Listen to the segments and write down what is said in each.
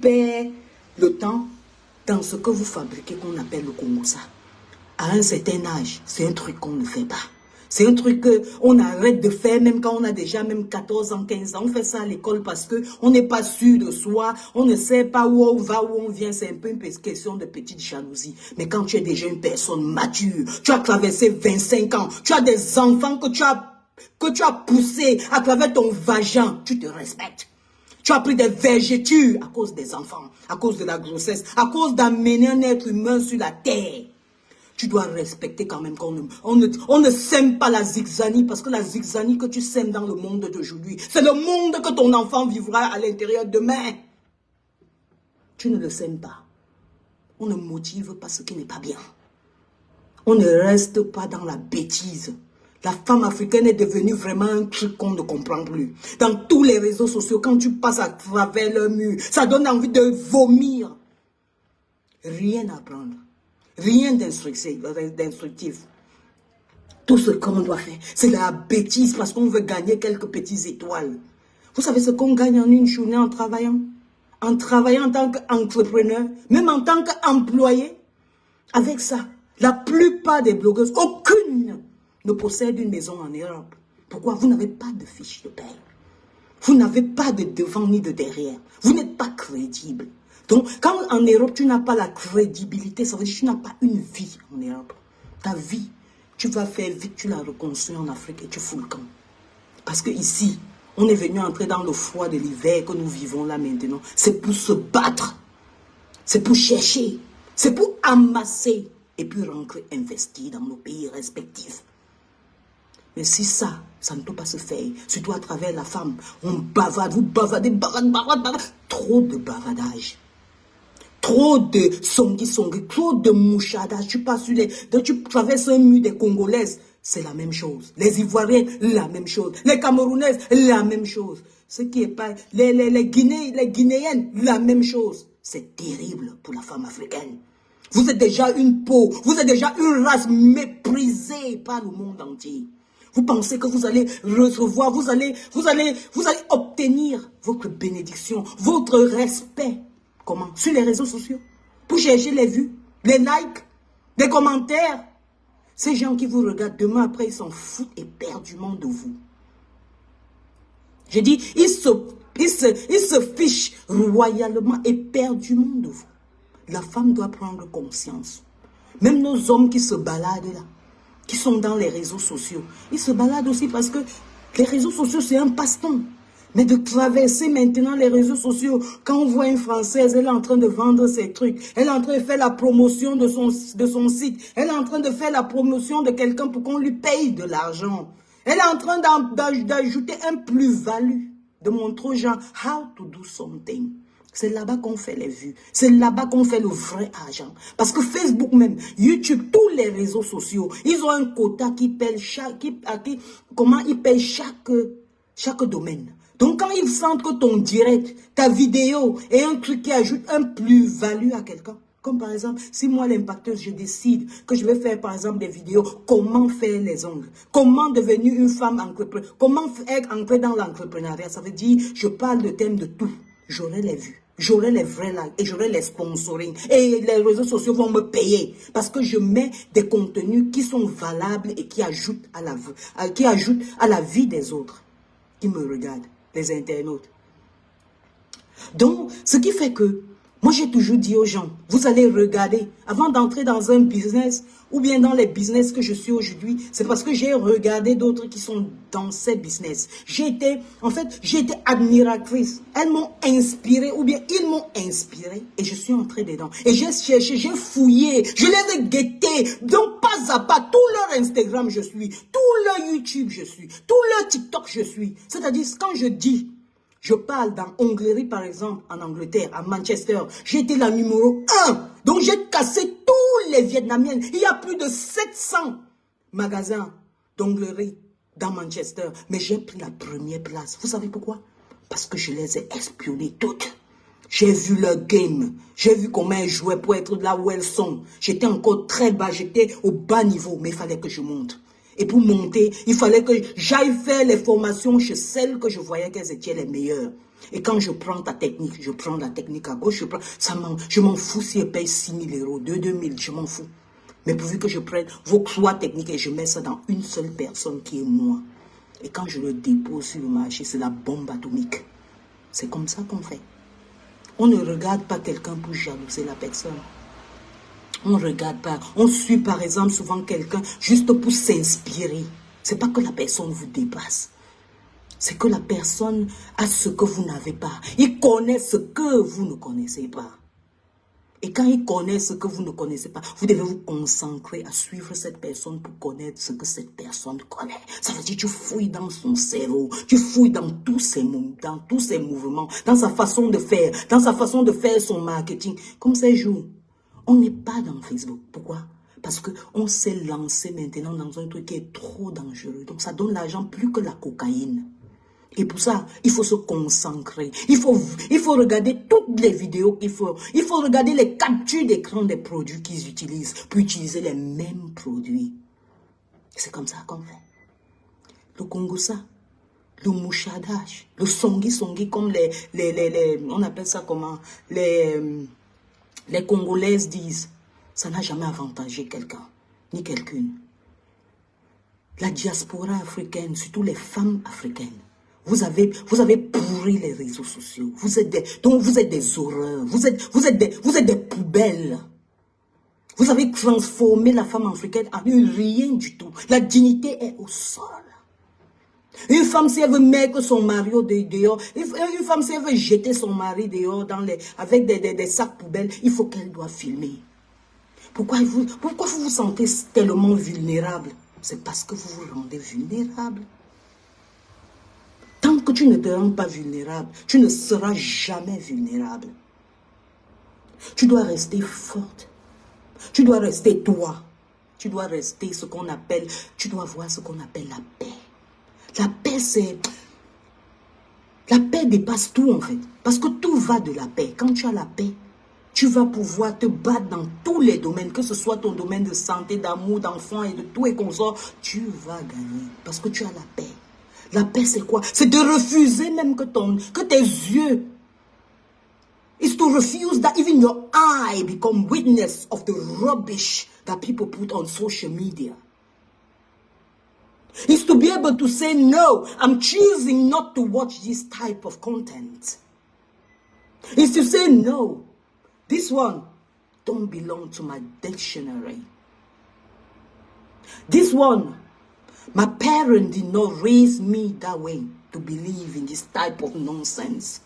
perd le temps dans ce que vous fabriquez qu'on appelle le Congossa. À un certain âge, c'est un truc qu'on ne fait pas. C'est un truc qu'on arrête de faire même quand on a déjà même 14 ans, 15 ans. On fait ça à l'école parce qu'on n'est pas sûr de soi, on ne sait pas où on va, où on vient. C'est un peu une question de petite jalousie. Mais quand tu es déjà une personne mature, tu as traversé 25 ans, tu as des enfants que tu as poussés à travers ton vagin, tu te respectes. Tu as pris des vergetures à cause des enfants, à cause de la grossesse, à cause d'amener un être humain sur la terre. Tu dois respecter quand même qu'on ne sème pas la zigzanie, parce que la zigzanie que tu sèmes dans le monde d'aujourd'hui, c'est le monde que ton enfant vivra à l'intérieur demain. Tu ne le sèmes pas. On ne motive pas ce qui n'est pas bien. On ne reste pas dans la bêtise. La femme africaine est devenue vraiment un truc qu'on ne comprend plus. Dans tous les réseaux sociaux, quand tu passes à travers le mur, ça donne envie de vomir. Rien à apprendre. Rien d'instructif. Tout ce qu'on doit faire, c'est la bêtise parce qu'on veut gagner quelques petites étoiles. Vous savez ce qu'on gagne en une journée en travaillant? En travaillant en tant qu'entrepreneur, même en tant qu'employé. Avec ça, la plupart des blogueuses, aucune ne possède une maison en Europe. Pourquoi? Vous n'avez pas de fiche de paie. Vous n'avez pas de devant ni de derrière. Vous n'êtes pas crédible. Donc, quand en Europe, tu n'as pas la crédibilité, ça veut dire que tu n'as pas une vie en Europe. Ta vie, tu vas faire vite, tu la reconstruis en Afrique et tu fous le camp. Parce que ici, on est venu entrer dans le froid de l'hiver que nous vivons là maintenant. C'est pour se battre. C'est pour chercher. C'est pour amasser et puis rentrer investir dans nos pays respectifs. Mais si ça ne peut pas se faire, surtout à travers la femme, on bavarde, vous bavardez, bavard. Trop de bavardage. Trop de songi, trop de mouchadage. Tu passes tu traverses un mur des Congolaises, c'est la même chose. Les Ivoiriennes, la même chose. Les Camerounaises, la même chose. Ce qui est pas, les Guinéennes, la même chose. C'est terrible pour la femme africaine. Vous êtes déjà une peau, vous êtes déjà une race méprisée par le monde entier. Vous pensez que vous allez recevoir, vous allez obtenir votre bénédiction, votre respect. Comment? Sur les réseaux sociaux. Pour chercher les vues, les likes, les commentaires. Ces gens qui vous regardent demain après, ils s'en foutent éperdument de vous. Je dis, ils se fichent royalement éperdument de vous. La femme doit prendre conscience. Même nos hommes qui se baladent là, qui sont dans les réseaux sociaux, ils se baladent aussi parce que les réseaux sociaux, c'est un passe-temps. Mais de traverser maintenant les réseaux sociaux, quand on voit une Française, elle est en train de vendre ses trucs, elle est en train de faire la promotion de son site, elle est en train de faire la promotion de quelqu'un pour qu'on lui paye de l'argent. Elle est en train d'ajouter un plus-value, de montrer aux gens how to do something. C'est là-bas qu'on fait les vues. C'est là-bas qu'on fait le vrai argent. Parce que Facebook même, YouTube, tous les réseaux sociaux, ils ont un quota qui paye chaque domaine. Donc quand ils sentent que ton direct, ta vidéo est un truc qui ajoute un plus-value à quelqu'un, comme par exemple, si moi l'impacteuse, je décide que je vais faire par exemple des vidéos, comment faire les ongles, comment devenir une femme entrepreneur, comment entrer dans l'entrepreneuriat, ça veut dire, je parle de thème de tout. J'aurai les vues, j'aurai les vrais likes et j'aurai les sponsoring. Et les réseaux sociaux vont me payer parce que je mets des contenus qui sont valables et qui ajoutent à la vie des autres qui me regardent, les internautes. Donc, ce qui fait que, moi j'ai toujours dit aux gens, vous allez regarder, avant d'entrer dans un business, ou bien dans les business que je suis aujourd'hui, c'est parce que j'ai regardé d'autres qui sont dans ces business. J'ai été admiratrice. Elles m'ont inspiré, ou bien ils m'ont inspiré, et je suis entrée dedans. Et j'ai cherché, j'ai fouillé, je les ai guettés, donc pas à pas, tout leur Instagram je suis, tout leur YouTube je suis, tout leur TikTok je suis. C'est-à-dire, quand je dis, je parle dans onglerie, par exemple, en Angleterre, à Manchester. J'ai été la numéro 1. Donc, j'ai cassé tous les Vietnamiennes. Il y a plus de 700 magasins d'onglerie dans Manchester. Mais j'ai pris la première place. Vous savez pourquoi? Parce que je les ai espionnées toutes. J'ai vu leur game. J'ai vu comment elles jouaient pour être là où elles sont. J'étais encore très bas. J'étais au bas niveau. Mais il fallait que je monte. Et pour monter, il fallait que j'aille faire les formations chez celles que je voyais qu'elles étaient les meilleures. Et quand je prends ta technique, je prends la technique à gauche, je m'en fous si elle paye 6 000 €, 2 000, je m'en fous. Mais pourvu que je prenne vos 3 techniques et je mets ça dans une seule personne qui est moi. Et quand je le dépose sur le marché, c'est la bombe atomique. C'est comme ça qu'on fait. On ne regarde pas quelqu'un pour jalouser la personne. On ne regarde pas. On suit par exemple souvent quelqu'un juste pour s'inspirer. C'est pas que la personne vous dépasse. C'est que la personne a ce que vous n'avez pas. Il connaît ce que vous ne connaissez pas. Et quand il connaît ce que vous ne connaissez pas, vous devez vous concentrer à suivre cette personne pour connaître ce que cette personne connaît. Ça veut dire que tu fouilles dans son cerveau, tu fouilles dans tous ses mouvements, dans sa façon de faire son marketing. Comme ces jours, on n'est pas dans Facebook. Pourquoi? Parce qu'on s'est lancé maintenant dans un truc qui est trop dangereux. Donc ça donne l'argent plus que la cocaïne. Et pour ça, il faut se concentrer. Il faut regarder toutes les vidéos qu'il faut. Il faut regarder les captures d'écran des produits qu'ils utilisent pour utiliser les mêmes produits. C'est comme ça qu'on fait. Le Kongosa, le mouchadage, le songi, comme on appelle ça comment, les Congolaises disent, ça n'a jamais avantagé quelqu'un, ni quelqu'une. La diaspora africaine, surtout les femmes africaines, vous avez pourri les réseaux sociaux. Vous êtes des horreurs. Vous êtes des poubelles. Vous avez transformé la femme africaine en rien du tout. La dignité est au sol. Une femme, si elle veut mettre son mari dehors, une femme, si elle veut jeter son mari dehors avec des sacs poubelles, il faut qu'elle doit filmer. Pourquoi vous vous sentez tellement vulnérable? C'est parce que vous vous rendez vulnérable. Tant que tu ne te rends pas vulnérable, tu ne seras jamais vulnérable. Tu dois rester forte. Tu dois rester toi. Tu dois rester ce qu'on appelle, tu dois voir ce qu'on appelle la paix. La paix, c'est... La paix dépasse tout en fait. Parce que tout va de la paix. Quand tu as la paix, tu vas pouvoir te battre dans tous les domaines, que ce soit ton domaine de santé, d'amour, d'enfant et de tout et consorts. Tu vas gagner parce que tu as la paix. La paix, c'est quoi? C'est de refuser même que tes yeux. It's to refuse that even your eye become witness of the rubbish that people put on social media. It's to be able to say, no, I'm choosing not to watch this type of content. It's to say, no, this one don't belong to my dictionary. This one, my parents did not raise me that way to believe in this type of nonsense.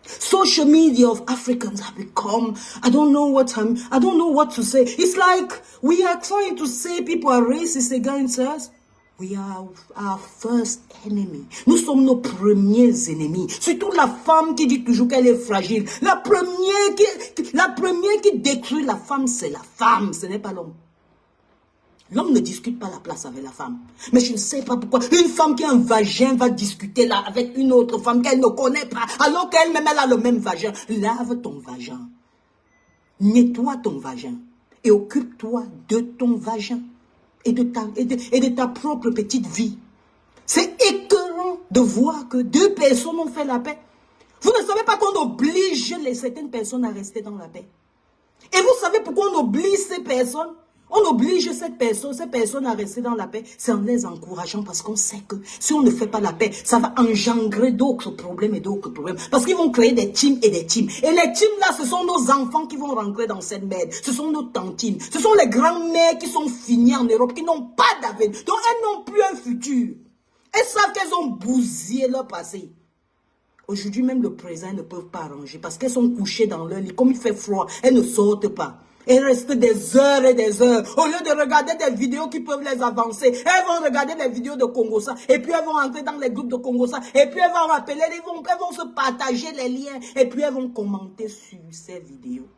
Social media of Africans have become, I don't know what to say. It's like we are trying to say people are racist against us. We are our first enemy. Nous sommes nos premiers ennemis. Surtout la femme qui dit toujours qu'elle est fragile. La première qui détruit la femme, c'est la femme, ce n'est pas l'homme. L'homme ne discute pas la place avec la femme. Mais je ne sais pas pourquoi une femme qui a un vagin va discuter là avec une autre femme qu'elle ne connaît pas, alors qu'elle-même elle a le même vagin. Lave ton vagin. Nettoie ton vagin. Et occupe-toi de ton vagin. Et de ta propre petite vie. C'est écœurant de voir que 2 personnes ont fait la paix. Vous ne savez pas qu'on oblige certaines personnes à rester dans la paix. Et vous savez pourquoi on oblige ces personnes? On oblige ces personnes à rester dans la paix. C'est en les encourageant parce qu'on sait que si on ne fait pas la paix, ça va engendrer d'autres problèmes et d'autres problèmes. Parce qu'ils vont créer des teams et des teams. Et les teams là, ce sont nos enfants qui vont rentrer dans cette merde. Ce sont nos tantines. Ce sont les grands-mères qui sont finies en Europe, qui n'ont pas d'avenir. Donc elles n'ont plus un futur. Elles savent qu'elles ont bousillé leur passé. Aujourd'hui, même le présent, elles ne peuvent pas arranger parce qu'elles sont couchées dans leur lit. Comme il fait froid, elles ne sortent pas. Elles restent des heures et des heures. Au lieu de regarder des vidéos qui peuvent les avancer, elles vont regarder des vidéos de Kongosa. Et puis elles vont entrer dans les groupes de Kongosa. Et puis elles vont rappeler, elles vont se partager les liens. Et puis elles vont commenter sur ces vidéos.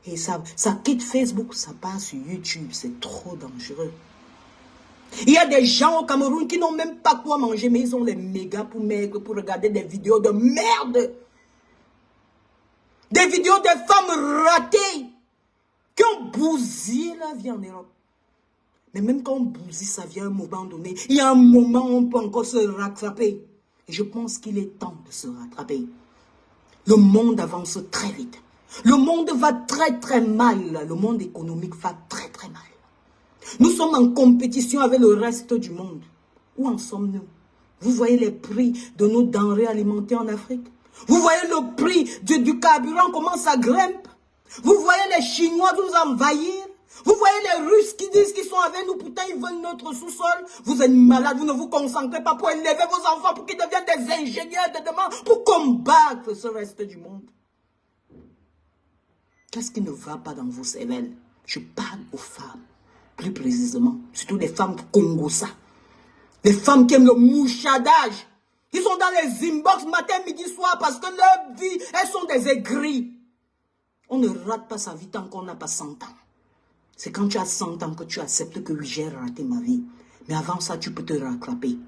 Et ça quitte Facebook, ça passe sur YouTube. C'est trop dangereux. Il y a des gens au Cameroun qui n'ont même pas quoi manger, mais ils ont les mégas pour maigres pour regarder des vidéos de merde. Des vidéos de femmes ratées qui ont bousillé la vie en Europe. Mais même quand on bousille sa vie à un moment donné, il y a un moment où on peut encore se rattraper. Et je pense qu'il est temps de se rattraper. Le monde avance très vite. Le monde va très très mal. Le monde économique va très très mal. Nous sommes en compétition avec le reste du monde. Où en sommes-nous? Vous voyez les prix de nos denrées alimentaires en Afrique? Vous voyez le prix du carburant, comment ça grimpe? Vous voyez les Chinois nous envahir? Vous voyez les Russes qui disent qu'ils sont avec nous, pourtant ils veulent notre sous-sol? Vous êtes malades, vous ne vous concentrez pas pour élever vos enfants, pour qu'ils deviennent des ingénieurs de demain, pour combattre ce reste du monde. Qu'est-ce qui ne va pas dans vos cervelles? Je parle aux femmes, plus précisément, surtout les femmes Congosa. Les femmes qui aiment le mouchadage. Ils sont dans les inbox matin, midi, soir parce que leur vie, elles sont des aigris. On ne rate pas sa vie tant qu'on n'a pas 100 ans. C'est quand tu as 100 ans que tu acceptes que oui, j'ai raté ma vie. Mais avant ça, tu peux te rattraper.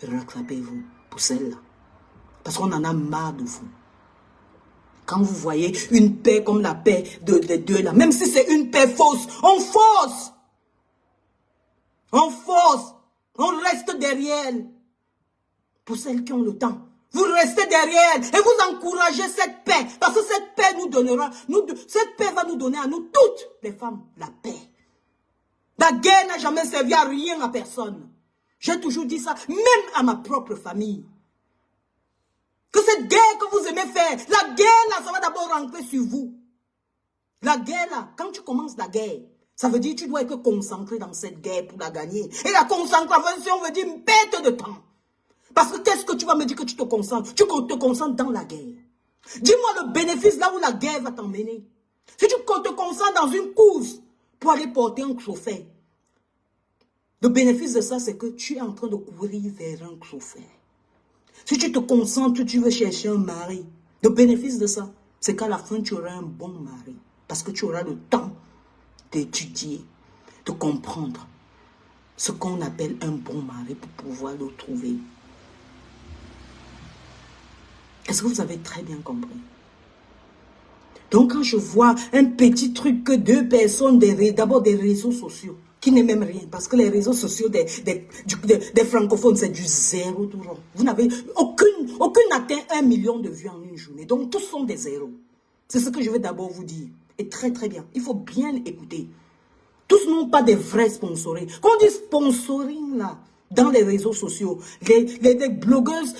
Rattrapez-vous pour celle-là. Parce qu'on en a marre de vous. Quand vous voyez une paix comme la paix des deux là, même si c'est une paix fausse, on force. On force. On reste derrière. Pour celles qui ont le temps. Vous restez derrière et vous encouragez cette paix. Parce que cette paix nous donnera, cette paix va nous donner à nous toutes les femmes la paix. La guerre n'a jamais servi à rien à personne. J'ai toujours dit ça, même à ma propre famille. Que cette guerre que vous aimez faire, la guerre là, ça va d'abord rentrer sur vous. La guerre là, quand tu commences la guerre, ça veut dire que tu dois être concentré dans cette guerre pour la gagner. Et la concentration veut dire une perte de temps. Parce que qu'est-ce que tu vas me dire que tu te concentres? Tu te concentres dans la guerre. Dis-moi le bénéfice là où la guerre va t'emmener. Si tu te concentres dans une course pour aller porter un trophée, le bénéfice de ça, c'est que tu es en train de courir vers un trophée. Si tu te concentres, tu veux chercher un mari. Le bénéfice de ça, c'est qu'à la fin, tu auras un bon mari. Parce que tu auras le temps d'étudier, de comprendre ce qu'on appelle un bon mari pour pouvoir le trouver. Est-ce que vous avez très bien compris? Donc quand je vois un petit truc que deux personnes, d'abord des réseaux sociaux, qui n'est même rien, parce que les réseaux sociaux des francophones, c'est du zéro tout rond. Vous n'avez aucune atteint 1 million de vues en une journée. Donc tous sont des zéros. C'est ce que je vais d'abord vous dire. Et très très bien, il faut bien écouter. Tous n'ont pas des vrais sponsoring. Quand on dit sponsoring là, dans les réseaux sociaux, les blogueuses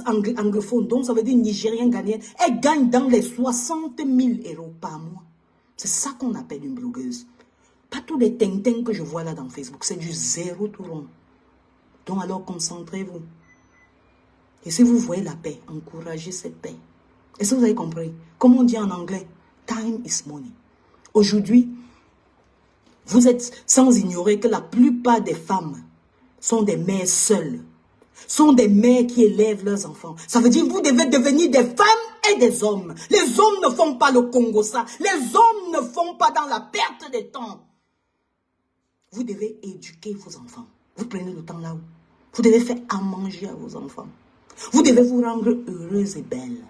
anglophones, donc ça veut dire nigériennes, ghanéennes, elles gagnent dans les 60 000 € par mois. C'est ça qu'on appelle une blogueuse. Pas tous les tintins que je vois là dans Facebook, c'est du zéro tout rond. Donc alors concentrez-vous. Et si vous voyez la paix, encouragez cette paix. Est-ce que vous avez compris? Comme on dit en anglais, time is money. Aujourd'hui, vous êtes sans ignorer que la plupart des femmes sont des mères seules, sont des mères qui élèvent leurs enfants. Ça veut dire que vous devez devenir des femmes et des hommes. Les hommes ne font pas le Congo ça. Les hommes ne font pas dans la perte de temps. Vous devez éduquer vos enfants. Vous prenez le temps là-haut. Vous devez faire à manger à vos enfants. Vous devez vous rendre heureuse et belle.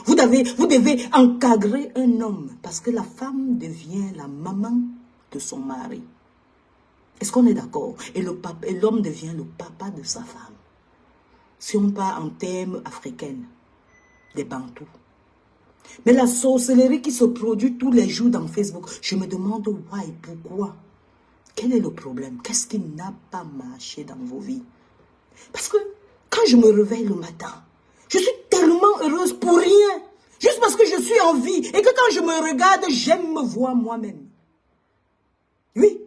Vous devez encadrer un homme parce que la femme devient la maman de son mari. Est-ce qu'on est d'accord? Et l'homme devient le papa de sa femme. Si on parle en termes africains, des Bantous. Mais la sorcellerie qui se produit tous les jours dans Facebook, je me demande why, pourquoi? Quel est le problème? Qu'est-ce qui n'a pas marché dans vos vies? Parce que quand je me réveille le matin, je suis tellement heureuse pour rien. Juste parce que je suis en vie et que quand je me regarde, j'aime me voir moi-même. Oui.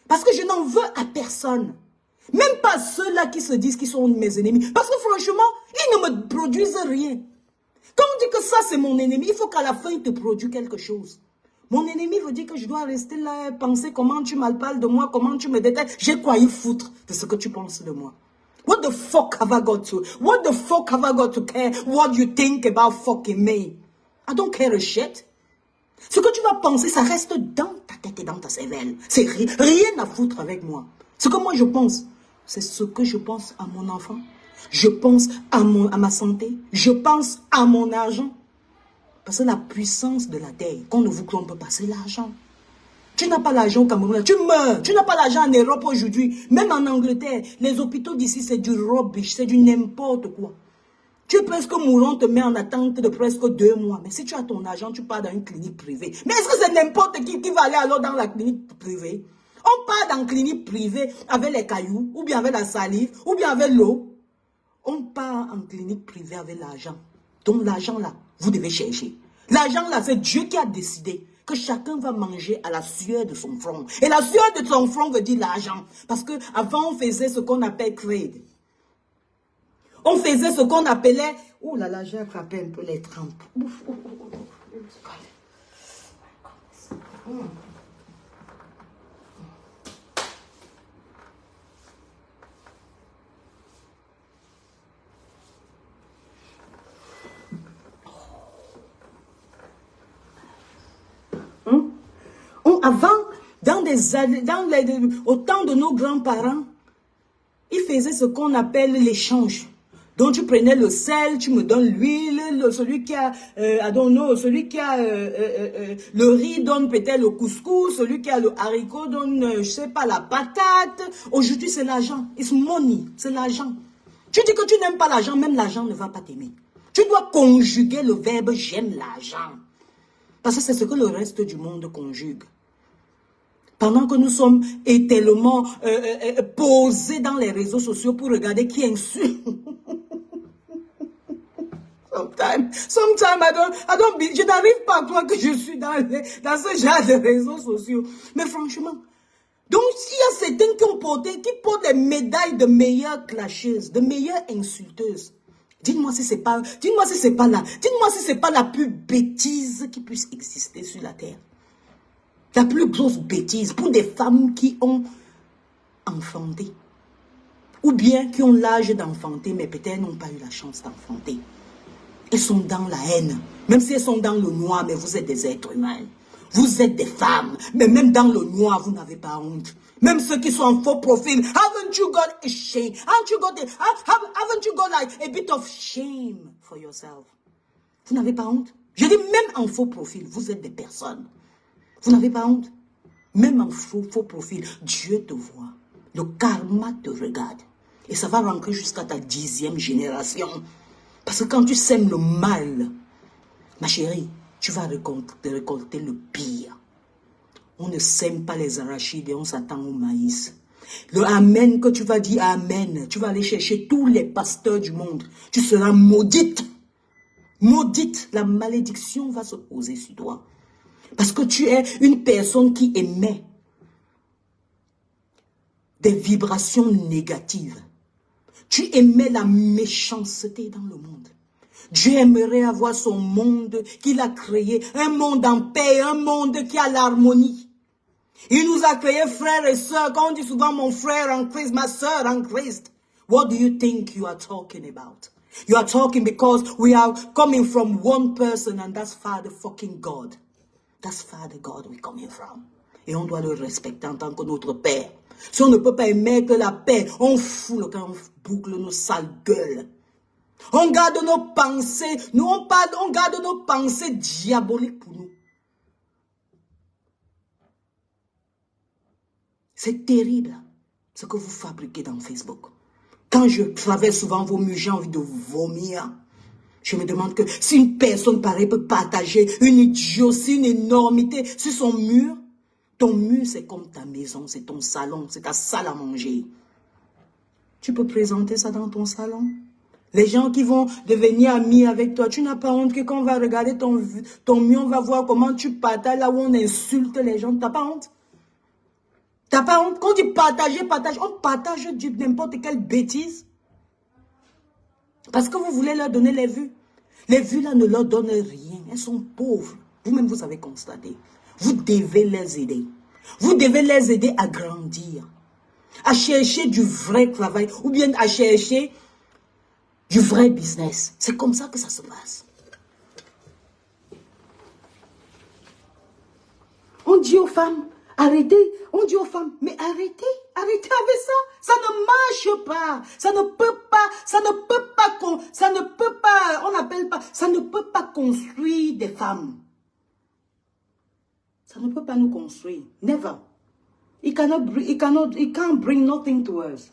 Parce que je n'en veux à personne. Même pas ceux-là qui se disent qu'ils sont mes ennemis. Parce que franchement, ils ne me produisent rien. Quand on dit que ça c'est mon ennemi, il faut qu'à la fin il te produise quelque chose. Mon ennemi veut dire que je dois rester là et penser comment tu mal parles de moi, comment tu me détestes. J'ai quoi y foutre de ce que tu penses de moi. What the fuck have I got to? What the fuck have I got to care what you think about fucking me? I don't care a shit. Ce que tu vas penser, ça reste dans ta tête et dans ta cervelle. C'est rien à foutre avec moi. Ce que moi je pense, c'est ce que je pense à mon enfant. Je pense à ma santé. Je pense à mon argent. Parce que la puissance de la terre, qu'on ne vous trompe pas, c'est l'argent. Tu n'as pas l'argent au Cameroun, tu meurs. Tu n'as pas l'argent en Europe aujourd'hui. Même en Angleterre, les hôpitaux d'ici, c'est du rubbish, c'est du n'importe quoi. Tu es presque mourant, on te met en attente de presque 2 mois. Mais si tu as ton argent, tu pars dans une clinique privée. Mais est-ce que c'est n'importe qui va aller alors dans la clinique privée? On part dans une clinique privée avec les cailloux, ou bien avec la salive, ou bien avec l'eau. On part en clinique privée avec l'argent. Donc l'argent là, vous devez chercher. L'argent là, c'est Dieu qui a décidé que chacun va manger à la sueur de son front. Et la sueur de son front veut dire l'argent. Parce qu'avant, on faisait ce qu'on appelle trade. On faisait ce qu'on appelait... Oh là là, j'ai attrapé un peu les trempes. Ouf, ouf, ouf, ouf. Avant, au temps de nos grands-parents, ils faisaient ce qu'on appelle l'échange. Donc tu prenais le sel, tu me donnes l'huile, celui qui a, le riz donne peut-être le couscous, celui qui a le haricot donne, je sais pas, la patate. Aujourd'hui c'est l'argent, it's money, c'est l'argent. Tu dis que tu n'aimes pas l'argent, même l'argent ne va pas t'aimer. Tu dois conjuguer le verbe j'aime l'argent. Parce que c'est ce que le reste du monde conjugue. Pendant que nous sommes tellement posés dans les réseaux sociaux pour regarder qui insulte. Sometimes je n'arrive pas à croire que je suis dans ce genre de réseaux sociaux. Mais franchement, donc il y a certaines qui portent des médailles de meilleures clasheuses, de meilleures insulteuses. Dites-moi si c'est pas la plus bêtise qui puisse exister sur la terre. La plus grosse bêtise pour des femmes qui ont enfanté. Ou bien qui ont l'âge d'enfanter, mais peut-être n'ont pas eu la chance d'enfanter. Elles sont dans la haine. Même si elles sont dans le noir, mais vous êtes des êtres humains. Vous êtes des femmes. Mais même dans le noir, vous n'avez pas honte. Même ceux qui sont en faux profil. Haven't you got a shame? Haven't you got like a bit of shame for yourself? Vous n'avez pas honte? Je dis même en faux profil, vous êtes des personnes. Vous n'avez pas honte? Même en faux profil, Dieu te voit. Le karma te regarde. Et ça va rentrer jusqu'à ta 10e génération. Parce que quand tu sèmes le mal, ma chérie, tu vas récolter le pire. On ne sème pas les arachides et on s'attend au maïs. Le amen que tu vas dire amen, tu vas aller chercher tous les pasteurs du monde. Tu seras maudite. Maudite, la malédiction va se poser sur toi. Parce que tu es une personne qui émet des vibrations négatives. Tu émets la méchanceté dans le monde. Dieu aimerait avoir son monde qu'il a créé, un monde en paix, un monde qui a l'harmonie. Il nous a créés frères et sœurs. Quand on dit souvent mon frère en Christ, ma sœur en Christ, what do you think you are talking about? You are talking because we are coming from one person and that's Father fucking God. That's Father God we're coming from. Et on doit le respecter en tant que notre Père. Si on ne peut pas émettre la paix, on fout le camp, on boucle nos sales gueules. On garde nos pensées, on garde nos pensées diaboliques pour nous. C'est terrible ce que vous fabriquez dans Facebook. Quand je traverse souvent vos murs, j'ai envie de vomir. Je me demande que si une personne pareille peut partager une idiotie, une énormité sur son mur, ton mur c'est comme ta maison, c'est ton salon, c'est ta salle à manger. Tu peux présenter ça dans ton salon. Les gens qui vont devenir amis avec toi, tu n'as pas honte que quand on va regarder ton mur, on va voir comment tu partages là où on insulte les gens. Tu n'as pas honte? Tu n'as pas honte? Quand on dit partager, on partage n'importe quelle bêtise. Parce que vous voulez leur donner les vues. Les vues là ne leur donnent rien. Elles sont pauvres. Vous-même vous avez constaté. Vous devez les aider. Vous devez les aider à grandir. À chercher du vrai travail. Ou bien à chercher du vrai business. C'est comme ça que ça se passe. On dit aux femmes, arrêtez. On dit aux femmes, mais arrêtez avec ça. Ça ne marche pas. Ça ne peut pas construire des femmes. Ça ne peut pas nous construire. Never. It can't bring nothing to us.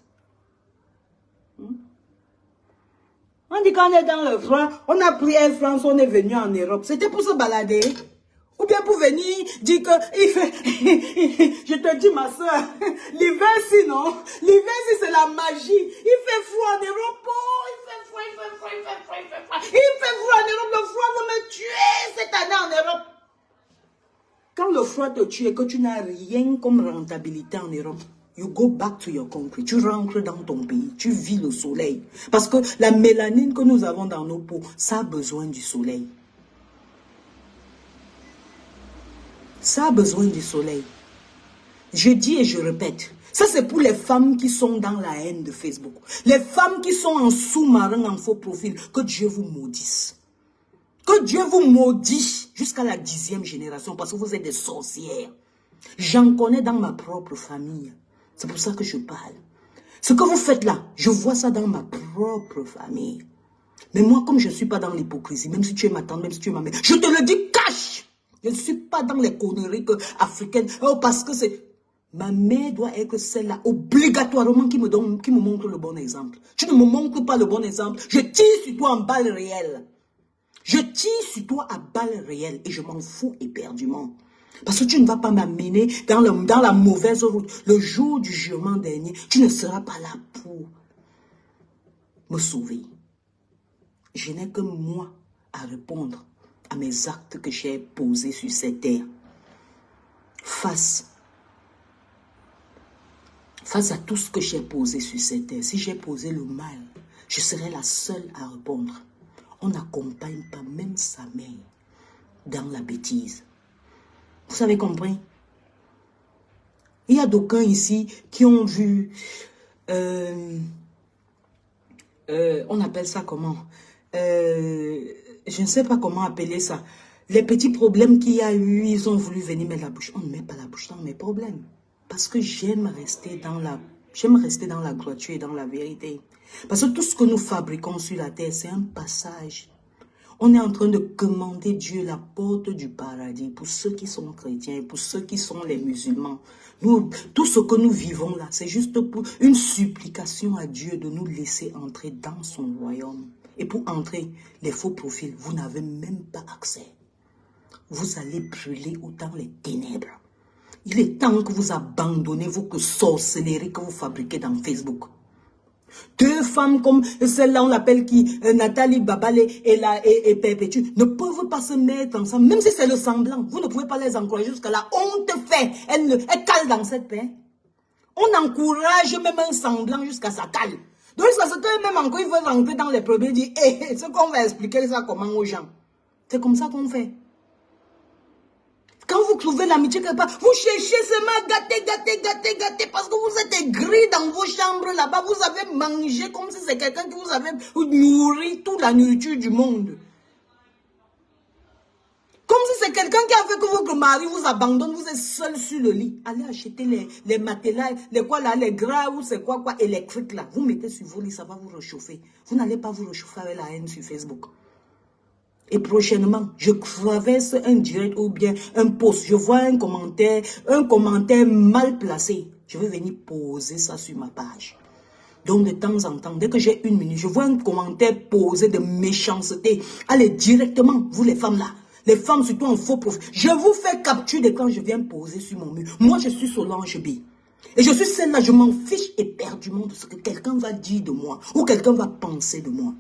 On dit qu'on est dans le froid, on a pris Air France, on est venu en Europe. C'était pour se balader. Ou bien pour venir dire que il fait... Je te dis ma soeur, l'hiver sinon, l'hiver si c'est la magie. Il fait froid en Europe, oh, il fait froid. Il fait froid en Europe, le froid va me tuer cette année en Europe. Quand le froid te tue et que tu n'as rien comme rentabilité en Europe, you go back to your country. Tu rentres dans ton pays, tu vis le soleil. Parce que la mélanine que nous avons dans nos peaux, ça a besoin du soleil. Ça a besoin du soleil. Je dis et je répète, ça c'est pour les femmes qui sont dans la haine de Facebook. Les femmes qui sont en sous-marin, en faux profil, que Dieu vous maudisse. Que Dieu vous maudisse jusqu'à la 10e génération parce que vous êtes des sorcières. J'en connais dans ma propre famille. C'est pour ça que je parle. Ce que vous faites là, je vois ça dans ma propre famille. Mais moi, comme je ne suis pas dans l'hypocrisie, même si tu es ma tante, même si tu es ma mère, je te le dis cash. Je ne suis pas dans les conneries africaines. Oh, parce que c'est... Ma mère doit être celle-là, obligatoirement, qui me montre le bon exemple. Tu ne me montres pas le bon exemple. Je tire sur toi en balle réelle. Je tire sur toi à balle réelle et je m'en fous éperdument. Parce que tu ne vas pas m'amener dans la mauvaise route. Le jour du jugement dernier, tu ne seras pas là pour me sauver. Je n'ai que moi à répondre à mes actes que j'ai posés sur cette terre. Face à tout ce que j'ai posé sur cette terre, si j'ai posé le mal, je serai la seule à répondre. On n'accompagne pas même sa mère dans la bêtise. Vous avez compris? Il y a d'aucuns ici qui ont vu, on appelle ça comment? Je ne sais pas comment appeler ça. Les petits problèmes qu'il y a eu, ils ont voulu venir mettre la bouche. On ne met pas la bouche dans mes problèmes. Parce que j'aime rester dans la droiture et dans la vérité. Parce que tout ce que nous fabriquons sur la terre, c'est un passage. On est en train de commander Dieu la porte du paradis pour ceux qui sont chrétiens, pour ceux qui sont les musulmans. Nous, tout ce que nous vivons là, c'est juste pour une supplication à Dieu de nous laisser entrer dans son royaume. Et pour entrer, les faux profils, vous n'avez même pas accès. Vous allez brûler autant les ténèbres. Il est temps que vous abandonnez vos sorcelleries que vous fabriquez dans Facebook. Deux femmes comme celle-là, on l'appelle qui, Nathalie Babale et Perpétue, ne peuvent pas se mettre ensemble, même si c'est le semblant. Vous ne pouvez pas les encourager jusqu'à la honte fait. Elle cale dans cette paix. On encourage même un semblant jusqu'à sa cale. Donc, parce que même encore, ils veulent rentrer dans les problèmes et dire, ce qu'on va expliquer ça comment aux gens. C'est comme ça qu'on fait. Quand vous trouvez l'amitié quelque part, vous cherchez seulement gâter, parce que vous êtes aigris dans vos chambres là-bas. Vous avez mangé comme si c'est quelqu'un qui vous avait nourri toute la nourriture du monde. Comme si c'est quelqu'un qui a fait que votre mari vous abandonne, vous êtes seul sur le lit. Allez acheter les matelas, les gras ou c'est quoi électriques là. Vous mettez sur vos lits, ça va vous réchauffer. Vous n'allez pas vous réchauffer avec la haine sur Facebook. Et prochainement, je traverse un direct ou bien un post. Je vois un commentaire mal placé. Je vais venir poser ça sur ma page. Donc de temps en temps, dès que j'ai une minute, je vois un commentaire posé de méchanceté. Allez directement, vous les femmes là. Les femmes surtout en faux profil. Je vous fais capture d'écran, je viens poser sur mon mur. Moi je suis Solange B. Et je suis celle-là, je m'en fiche éperdument de ce que quelqu'un va dire de moi. Ou quelqu'un va penser de moi.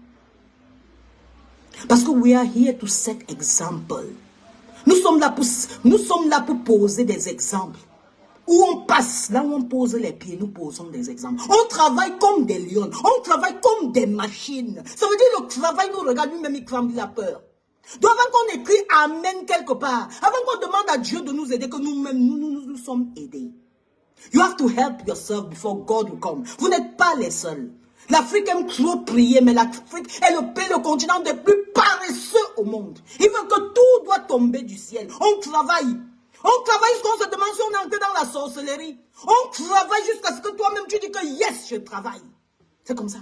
Parce que we are here to set example. Nous sommes là pour poser des exemples. Où on passe, là où on pose les pieds, nous posons des exemples. On travaille comme des lions. On travaille comme des machines. Ça veut dire le travail nous regarde, lui-même il tremble, il a peur. Donc avant qu'on écrit Amen quelque part, avant qu'on demande à Dieu de nous aider, que nous-mêmes, nous sommes aidés. You have to help yourself before God will come. Vous n'êtes pas les seuls. L'Afrique aime trop prier, mais l'Afrique est le continent le plus paresseux au monde. Il veut que tout doit tomber du ciel. On travaille. On travaille jusqu'à ce qu'on se demande si on est entré dans la sorcellerie. On travaille jusqu'à ce que toi-même tu dis que yes, je travaille. C'est comme ça.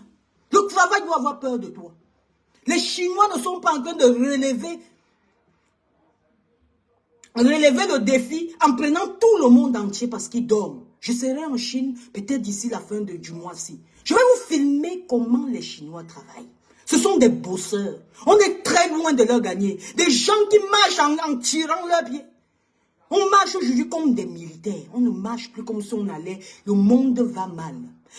Le travail doit avoir peur de toi. Les Chinois ne sont pas en train de relever relever le défi en prenant tout le monde entier parce qu'ils dorment. Je serai en Chine peut-être d'ici la fin du mois-ci. Je vais vous filmer comment les Chinois travaillent. Ce sont des bosseurs. On est très loin de leur gagner. Des gens qui marchent en tirant leurs pieds. On marche aujourd'hui comme des militaires. On ne marche plus comme si on allait. Le monde va mal.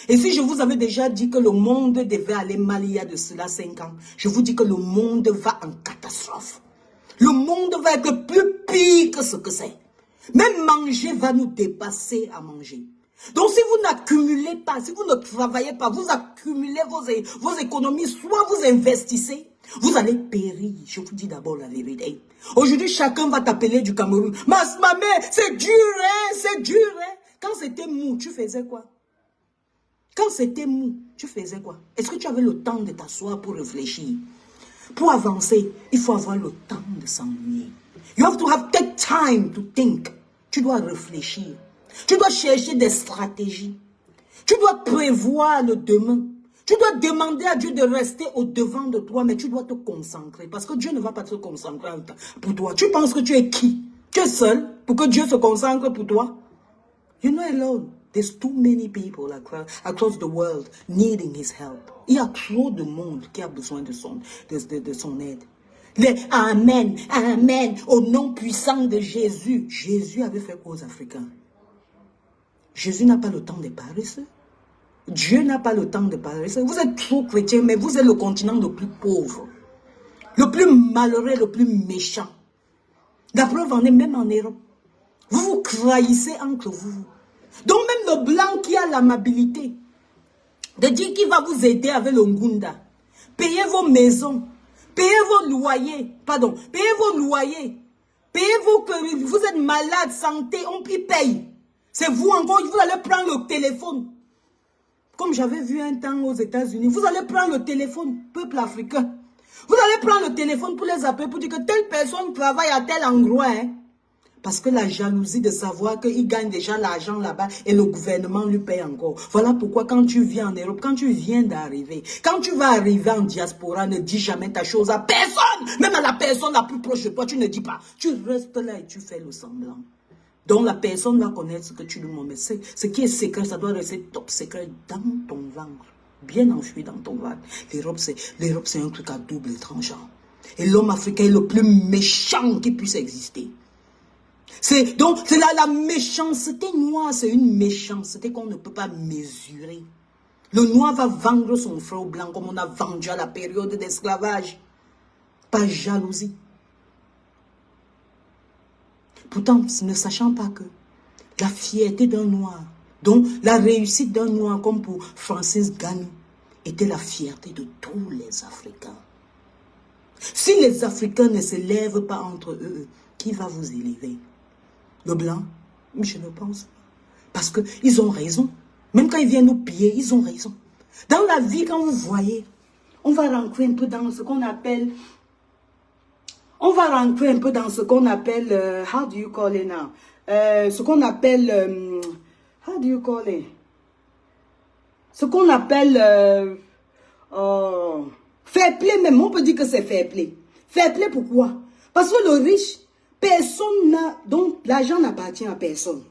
Et si je vous avais déjà dit que le monde devait aller mal il y a de cela 5 ans, je vous dis que le monde va en catastrophe. Le monde va être plus pire que ce que c'est. Même manger va nous dépasser à manger. Donc si vous n'accumulez pas, si vous ne travaillez pas, vous accumulez vos économies, soit vous investissez, vous allez périr. Je vous dis d'abord la vérité. Aujourd'hui, chacun va t'appeler du Cameroun. Ma mère, c'est dur, hein, c'est dur. Hein. Quand c'était mou, tu faisais quoi? Quand c'était mou, tu faisais quoi? Est-ce que tu avais le temps de t'asseoir pour réfléchir? Pour avancer, il faut avoir le temps de s'ennuyer. You have to take time to think. Tu dois réfléchir. Tu dois chercher des stratégies. Tu dois prévoir le demain. Tu dois demander à Dieu de rester au devant de toi, mais tu dois te concentrer. Parce que Dieu ne va pas te concentrer pour toi. Tu penses que tu es qui? Tu es seul pour que Dieu se concentre pour toi? You're not alone. There's too many people across the world needing his help. Il y a trop de monde qui a besoin de son aide. Les Amen, Amen, au nom puissant de Jésus. Jésus avait fait quoi aux Africains? Jésus n'a pas le temps de paresseux. Dieu n'a pas le temps de paresseux. Vous êtes trop chrétiens, mais vous êtes le continent le plus pauvre, le plus malheureux, le plus méchant. La preuve en est même en Europe. Vous vous trahissez entre vous. Donc même le blanc qui a l'amabilité de dire qu'il va vous aider avec le Ngunda, payez vos maisons, payez vos loyers, payez vous êtes malade, santé, on paye. C'est vous encore, vous allez prendre le téléphone. Comme j'avais vu un temps aux États-Unis, vous allez prendre le téléphone, peuple africain. Vous allez prendre le téléphone pour les appeler, pour dire que telle personne travaille à tel endroit. Hein. Parce que la jalousie de savoir qu'il gagne déjà l'argent là-bas et le gouvernement lui paye encore. Voilà pourquoi quand tu viens en Europe, quand tu viens d'arriver, quand tu vas arriver en diaspora, ne dis jamais ta chose à personne. Même à la personne la plus proche de toi, tu ne dis pas. Tu restes là et tu fais le semblant. Donc la personne va connaître ce que tu lui montres. Mais ce qui est secret, ça doit rester top secret dans ton ventre. Bien enfui dans ton ventre. L'Europe, c'est un truc à double tranchant. Et l'homme africain est le plus méchant qui puisse exister. Donc, c'est la méchanceté noire, c'est une méchanceté qu'on ne peut pas mesurer. Le noir va vendre son frère au blanc comme on a vendu à la période d'esclavage. Par jalousie. Pourtant, ne sachant pas que la fierté d'un noir, donc la réussite d'un noir comme pour Francis Ganou, était la fierté de tous les Africains. Si les Africains ne se lèvent pas entre eux, qui va vous élever? Le blanc? Je ne pense pas. Parce qu'ils ont raison. Même quand ils viennent nous piller, ils ont raison. Dans la vie, quand vous voyez, on va rentrer un peu dans ce qu'on appelle... how do you call it now? Ce qu'on appelle... how do you call it? Ce qu'on appelle... fair play même. On peut dire que c'est fair play. Fair play pourquoi? Parce que le riche... personne n'a, donc l'argent n'appartient à personne.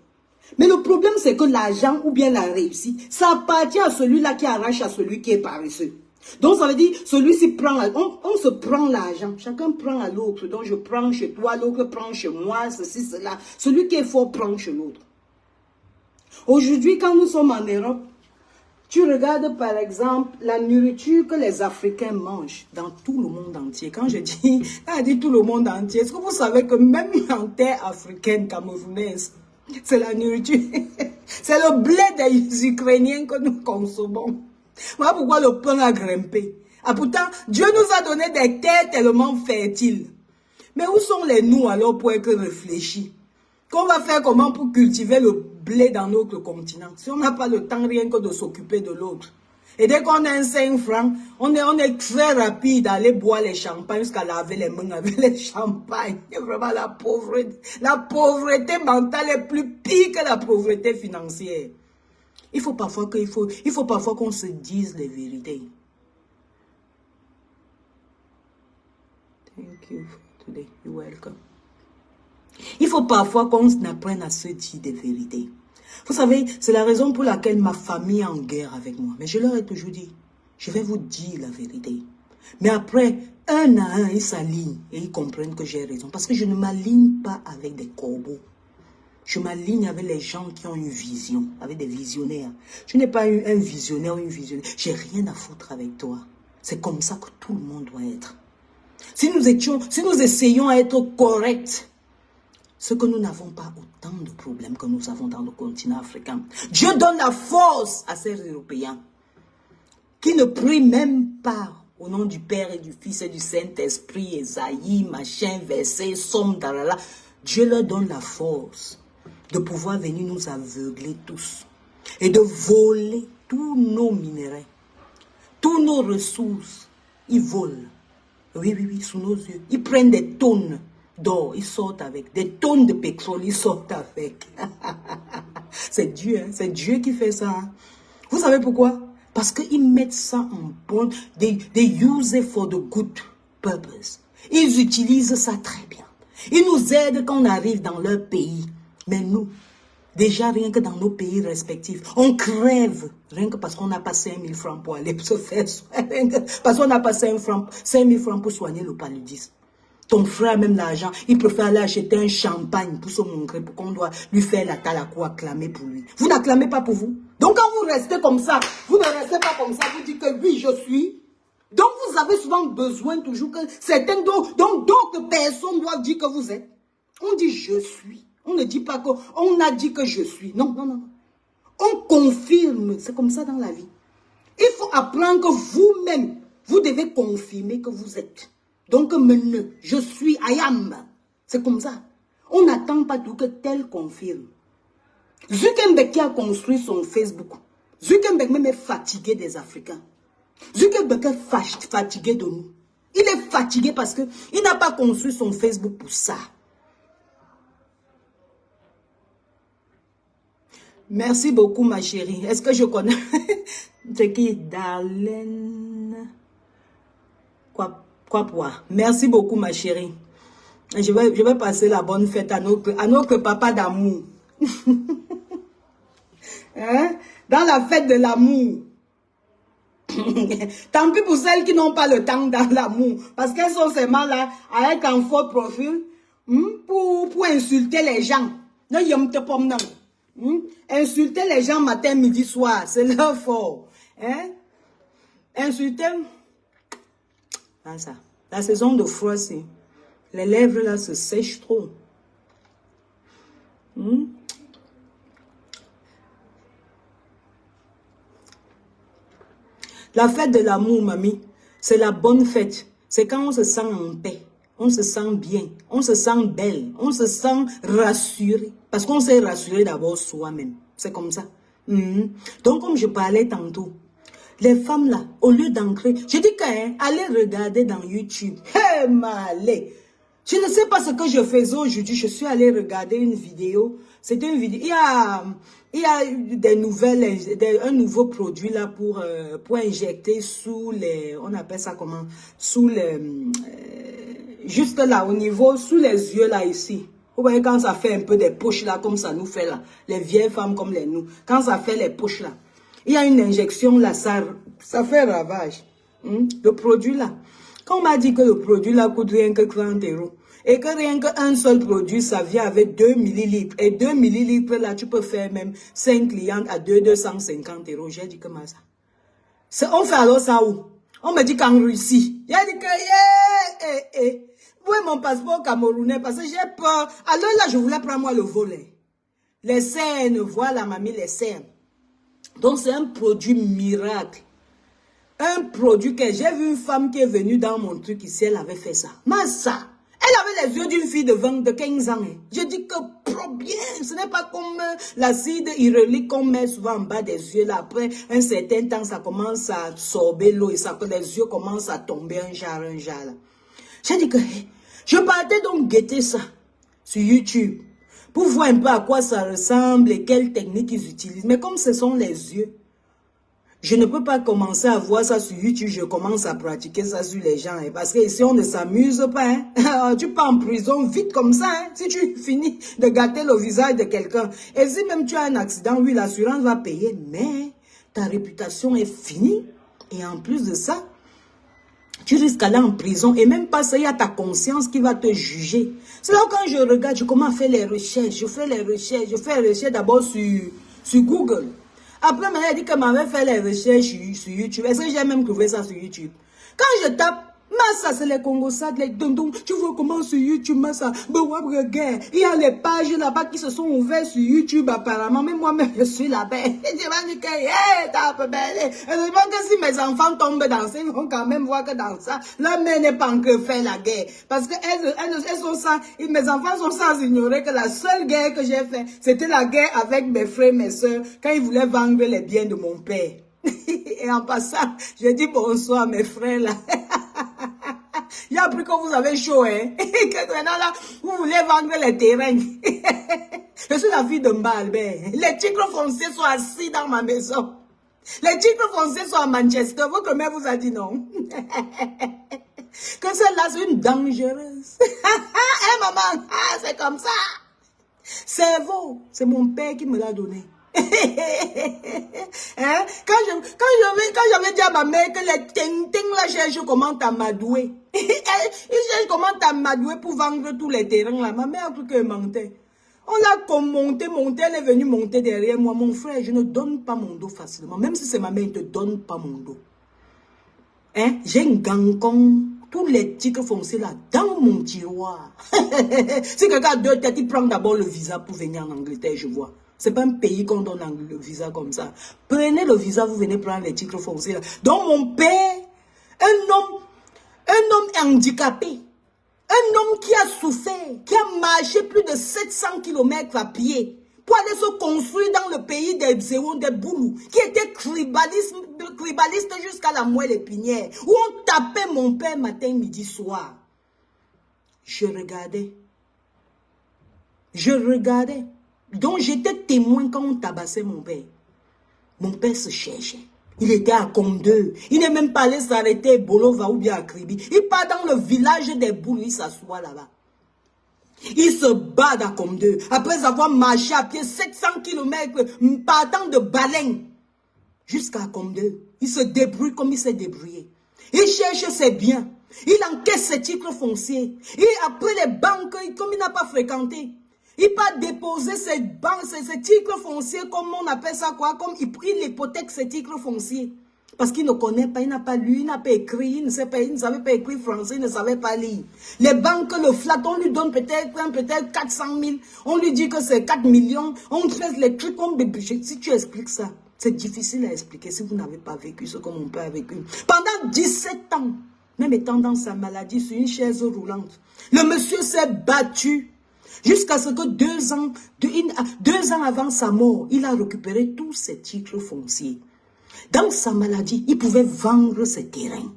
Mais le problème c'est que l'argent ou bien la réussite, ça appartient à celui-là qui arrache à celui qui est paresseux. Donc ça veut dire, celui-ci prend, on se prend l'argent, chacun prend à l'autre. Donc je prends chez toi, l'autre prend chez moi, ceci, cela. Celui qui est fort prend chez l'autre. Aujourd'hui, quand nous sommes en Europe, tu regardes par exemple la nourriture que les Africains mangent dans tout le monde entier. Quand je dis, tout le monde entier, est-ce que vous savez que même en terre africaine, camerounaise, c'est la nourriture, c'est le blé des Ukrainiens que nous consommons. Voilà pourquoi le pain a grimpé. Ah, pourtant, Dieu nous a donné des terres tellement fertiles. Mais où sont les nous alors pour être réfléchis? Qu'on va faire comment pour cultiver le blé dans notre continent? Si on n'a pas le temps rien que de s'occuper de l'autre. Et dès qu'on a un 5 francs, on est très rapide à aller boire les champagnes jusqu'à laver les mains avec les champagnes. C'est vraiment la pauvreté. La pauvreté mentale est plus pire que la pauvreté financière. Il faut parfois qu'on se dise les vérités. Thank you for today. You're welcome. Il faut parfois qu'on apprenne à se dire des vérités. Vous savez, c'est la raison pour laquelle ma famille est en guerre avec moi. Mais je leur ai toujours dit, je vais vous dire la vérité. Mais après, un à un, ils s'alignent et ils comprennent que j'ai raison. Parce que je ne m'aligne pas avec des corbeaux. Je m'aligne avec les gens qui ont une vision, avec des visionnaires. Je n'ai pas un visionnaire ou une visionnaire. J'ai rien à foutre avec toi. C'est comme ça que tout le monde doit être. Si nous essayons à être corrects, ce que nous n'avons pas autant de problèmes que nous avons dans le continent africain. Dieu donne la force à ces Européens qui ne prient même pas au nom du Père et du Fils et du Saint-Esprit, Esaïe, machin, verset, somme, dalala. Dieu leur donne la force de pouvoir venir nous aveugler tous et de voler tous nos minéraux, tous nos ressources. Ils volent. Oui, oui, oui, sous nos yeux. Ils prennent des tonnes d'or, ils sortent avec. Des tonnes de pétrole, ils sortent avec. C'est Dieu, hein? C'est Dieu qui fait ça. Hein? Vous savez pourquoi? Parce qu'ils mettent ça en bon. They use it for the good purpose. Ils utilisent ça très bien. Ils nous aident quand on arrive dans leur pays. Mais nous, déjà rien que dans nos pays respectifs, on crève. Rien que parce qu'on n'a pas 5 000 francs pour aller se faire soigner. Parce qu'on n'a pas 5 000 francs pour soigner le paludisme. Ton frère a même l'argent, il préfère aller acheter un champagne pour se montrer, pour qu'on doit lui faire la talakou, acclamer pour lui. Vous n'acclamez pas pour vous. Donc quand vous restez comme ça, vous ne restez pas comme ça, vous dites que oui, je suis. Donc vous avez souvent besoin toujours que certains d'autres personnes doivent dire que vous êtes. On dit je suis. On ne dit pas qu'on a dit que je suis. Non, non, non. On confirme. C'est comme ça dans la vie. Il faut apprendre que vous-même, vous devez confirmer que vous êtes. Donc, je suis, I am. C'est comme ça. On n'attend pas tout que tel confirme. Zuckerberg qui a construit son Facebook. Zuckerberg même est fatigué des Africains. Zuckerberg est fatigué de nous. Il est fatigué parce qu'il n'a pas construit son Facebook pour ça. Merci beaucoup, ma chérie. Est-ce que je connais? C'est qui? Darlene. Quoi? Merci beaucoup, ma chérie. Je vais passer la bonne fête à notre papa d'amour. Hein? Dans la fête de l'amour. Tant pis pour celles qui n'ont pas le temps dans l'amour. Parce qu'elles sont seulement là, avec un faux profil, pour insulter les gens. Insulter les gens matin, midi, soir. C'est leur fort. Hein? Insulter. Ah, ça. La saison de froid, c'est. Les lèvres là se sèchent trop. La fête de l'amour, mamie, c'est la bonne fête. C'est quand on se sent en paix, on se sent bien, on se sent belle, on se sent rassuré. Parce qu'on s'est rassuré d'abord soi-même. C'est comme ça. Donc, comme je parlais tantôt, les femmes là, au lieu d'ancrer, je dis allez regarder dans YouTube. Hé, malé! Je ne sais pas ce que je faisais aujourd'hui. Je suis allée regarder une vidéo. C'était une vidéo. Il y a des nouvelles, un nouveau produit là pour injecter sous les, on appelle ça comment? Sous les, juste là au niveau, sous les yeux là ici. Vous voyez quand ça fait un peu des poches là, comme ça nous fait là. Les vieilles femmes comme nous. Quand ça fait les poches là. Il y a une injection là, ça fait ravage. Le produit là. Quand on m'a dit que le produit là coûte rien que 30 €, et que rien qu'un seul produit, ça vient avec 2 millilitres. Et 2 millilitres là, tu peux faire même 5 clientes à 250 €. J'ai dit comment ça? On fait alors ça où? On me dit qu'en Russie. J'ai dit que, où est mon passeport camerounais? Parce que j'ai peur. Alors là, je voulais prendre moi le volet. Les cernes, voilà mamie, les cernes. Donc c'est un produit miracle. Un produit que j'ai vu une femme qui est venue dans mon truc ici, elle avait fait ça. Mais ça, elle avait les yeux d'une fille de 15 ans. Je dis que bien, ce n'est pas comme l'acide hyaluronique qu'on met souvent en bas des yeux. Là, après un certain temps, ça commence à absorber l'eau et ça, les yeux commencent à tomber un jar là. J'ai dit que je partais donc guetter ça sur YouTube pour voir un peu à quoi ça ressemble et quelles techniques ils utilisent. Mais comme ce sont les yeux, Je ne peux pas commencer à voir ça sur YouTube, je commence à pratiquer ça sur les gens. Hein, parce que ici, on ne s'amuse pas. Hein. Tu pars en prison vite comme ça. Hein, si tu finis de gâter le visage de quelqu'un. Et si même tu as un accident, oui, l'assurance va payer. Mais ta réputation est finie. Et en plus de ça, tu risques d'aller en prison. Et même pas ça, il y a ta conscience qui va te juger. C'est là où quand je regarde, je commence à faire les recherches. Je fais les recherches d'abord sur Google. Après, elle a dit qu'elle m'avait fait les recherches sur YouTube. Est-ce que j'ai même trouvé ça sur YouTube? Quand je tape, Massa, c'est les Congosades, les dondons. Tu vois comment sur YouTube, Massa, il y a les pages là-bas qui se sont ouvertes sur YouTube apparemment. Mais moi-même, je suis là-bas. Et je vais dire que, hey, t'as un peu belle. Heureusement que si mes enfants tombent dans ça, ils vont quand même voir que dans ça, la mère n'est pas encore fait la guerre. Parce que elles sont sans, mes enfants sont sans ignorer que la seule guerre que j'ai faite, c'était la guerre avec mes frères, mes soeurs, quand ils voulaient vendre les biens de mon père. Et en passant, je dis bonsoir mes frères là. Il y a appris que vous avez chaud, hein. Que maintenant là, vous voulez vendre les terrains. Je suis la fille de Albert. Les tigres fonciers sont assis dans ma maison. Les tigres fonciers sont à Manchester. Votre mère vous a dit non. Que celle-là, c'est une dangereuse. Hey maman, ah, c'est comme ça. Cerveau, c'est mon père qui me l'a donné. Hein? Quand j'avais dit à ma mère que les ting-ting là cherchent comment t'amadouer. Ils cherchent comment t'amadouer pour vendre tous les terrains là. Ma mère a cru qu'elle mentait. On l'a monté, elle est venue monter derrière moi. Mon frère, je ne donne pas mon dos facilement. Même si c'est ma mère, je ne te donne pas mon dos. Hein? J'ai une gangcon. Tous les tigres foncés là, dans mon tiroir. Si quelqu'un a deux têtes, il prend d'abord le visa pour venir en Angleterre, je vois. C'est pas un pays qu'on donne le visa comme ça. Prenez le visa, vous venez prendre les tigres foncés là. Donc mon père, un homme handicapé, un homme qui a souffert, qui a marché plus de 700 km à pied pour aller se construire dans le pays des Zéons, des Boulous, qui était tribaliste jusqu'à la moelle épinière, où on tapait mon père matin, midi, soir. Je regardais. Donc j'étais témoin quand on tabassait mon père. Mon père se cherchait. Il était à Comdeux. Il n'est même pas allé s'arrêter à Bolova ou bien à Kribi. Il part dans le village des Boulous, il s'assoit là-bas. Il se bat à Comdeux. Après avoir marché à pied 700 km partant de Baleine jusqu'à Comdeux. Il se débrouille comme il s'est débrouillé. Il cherche ses biens. Il encaisse ses titres fonciers. Et après les banques, comme il n'a pas fréquenté, il part déposer ses titres fonciers, comme on appelle ça quoi, comme il hypothèque ses titres fonciers. Parce qu'il ne connaît pas, il n'a pas lu, il n'a pas écrit, il ne savait pas écrire français, il ne savait pas lire. Les banques le flattent, on lui donne peut-être 400 000, on lui dit que c'est 4 millions, on fait les trucs comme des budgets. Si tu expliques ça, c'est difficile à expliquer si vous n'avez pas vécu ce que mon père a vécu. Pendant 17 ans, même étant dans sa maladie sur une chaise roulante, le monsieur s'est battu jusqu'à ce que 2 ans avant sa mort, il a récupéré tous ses titres fonciers. Dans sa maladie, il pouvait vendre ses terrains.